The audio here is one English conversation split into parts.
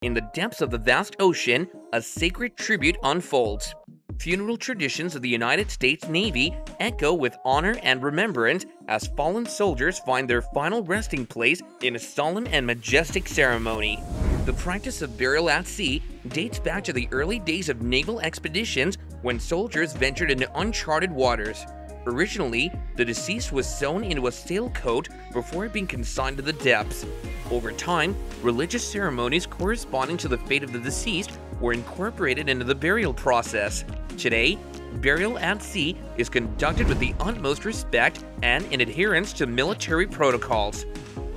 In the depths of the vast ocean, a sacred tribute unfolds. Funeral traditions of the United States Navy echo with honor and remembrance as fallen soldiers find their final resting place in a solemn and majestic ceremony. The practice of burial at sea dates back to the early days of naval expeditions when soldiers ventured into uncharted waters. Originally, the deceased was sewn into a sailcoat before being consigned to the depths. Over time, religious ceremonies corresponding to the fate of the deceased were incorporated into the burial process. Today, burial at sea is conducted with the utmost respect and in adherence to military protocols.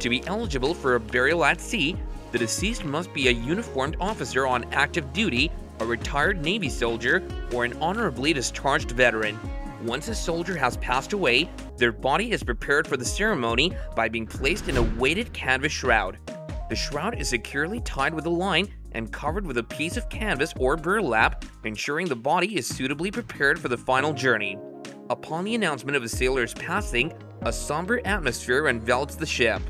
To be eligible for a burial at sea, the deceased must be a uniformed officer on active duty, a retired Navy soldier, or an honorably discharged veteran. Once a soldier has passed away, their body is prepared for the ceremony by being placed in a weighted canvas shroud. The shroud is securely tied with a line and covered with a piece of canvas or burlap, ensuring the body is suitably prepared for the final journey. Upon the announcement of a sailor's passing, a somber atmosphere envelops the ship.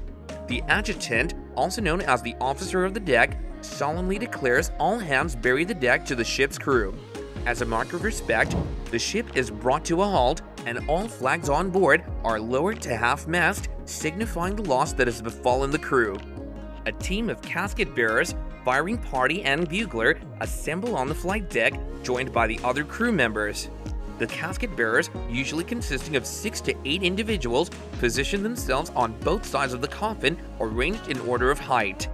The adjutant, also known as the officer of the deck, solemnly declares all hands bury the deck to the ship's crew. As a mark of respect, the ship is brought to a halt and all flags on board are lowered to half-mast, signifying the loss that has befallen the crew. A team of casket bearers, firing party, and bugler assemble on the flight deck, joined by the other crew members. The casket bearers, usually consisting of 6 to 8 individuals, position themselves on both sides of the coffin, arranged in order of height.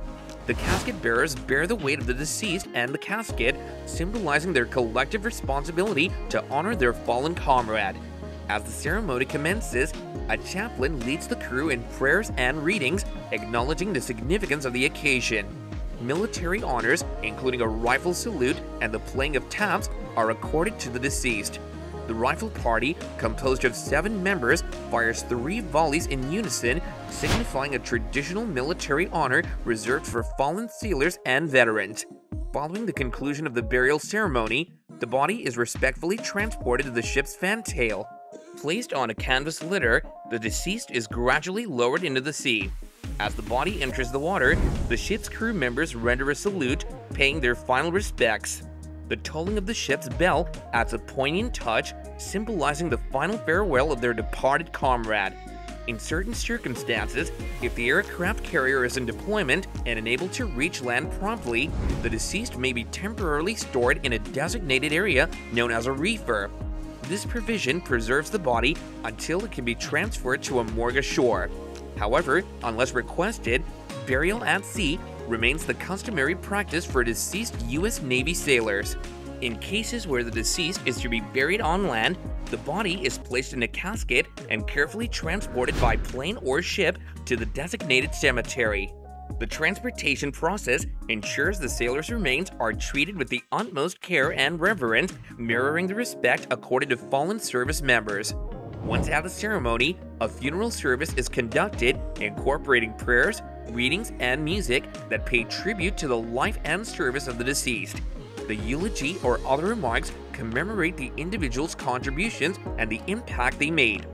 The casket bearers bear the weight of the deceased and the casket, symbolizing their collective responsibility to honor their fallen comrade. As the ceremony commences, a chaplain leads the crew in prayers and readings, acknowledging the significance of the occasion. Military honors, including a rifle salute and the playing of taps, are accorded to the deceased. The rifle party, composed of 7 members, fires 3 volleys in unison, signifying a traditional military honor reserved for fallen sailors and veterans. Following the conclusion of the burial ceremony, the body is respectfully transported to the ship's fantail. Placed on a canvas litter, the deceased is gradually lowered into the sea. As the body enters the water, the ship's crew members render a salute, paying their final respects. The tolling of the ship's bell adds a poignant touch, symbolizing the final farewell of their departed comrade. In certain circumstances, if the aircraft carrier is in deployment and unable to reach land promptly, the deceased may be temporarily stored in a designated area known as a reefer. This provision preserves the body until it can be transferred to a morgue ashore. However, unless requested, burial at sea remains the customary practice for deceased U.S. Navy sailors. In cases where the deceased is to be buried on land, the body is placed in a casket and carefully transported by plane or ship to the designated cemetery. The transportation process ensures the sailor's remains are treated with the utmost care and reverence, mirroring the respect accorded to fallen service members. Once at the ceremony, a funeral service is conducted, incorporating prayers, readings, and music that pay tribute to the life and service of the deceased. The eulogy or other remarks commemorate the individual's contributions and the impact they made.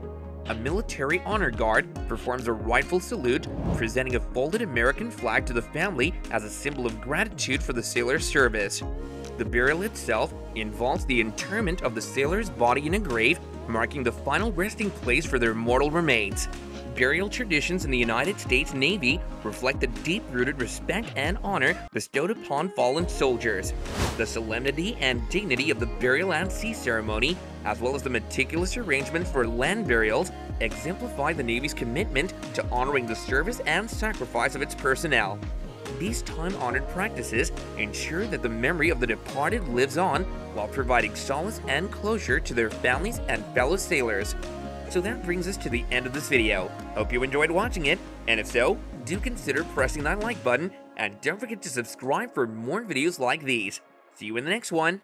A military honor guard performs a rightful salute, presenting a folded American flag to the family as a symbol of gratitude for the sailor's service. The burial itself involves the interment of the sailor's body in a grave, marking the final resting place for their mortal remains. Burial traditions in the United States Navy reflect the deep-rooted respect and honor bestowed upon fallen soldiers. The solemnity and dignity of the burial at sea ceremony, as well as the meticulous arrangements for land burials, exemplify the Navy's commitment to honoring the service and sacrifice of its personnel. These time-honored practices ensure that the memory of the departed lives on while providing solace and closure to their families and fellow sailors. So that brings us to the end of this video. Hope you enjoyed watching it, and if so, do consider pressing that like button, and don't forget to subscribe for more videos like these. See you in the next one.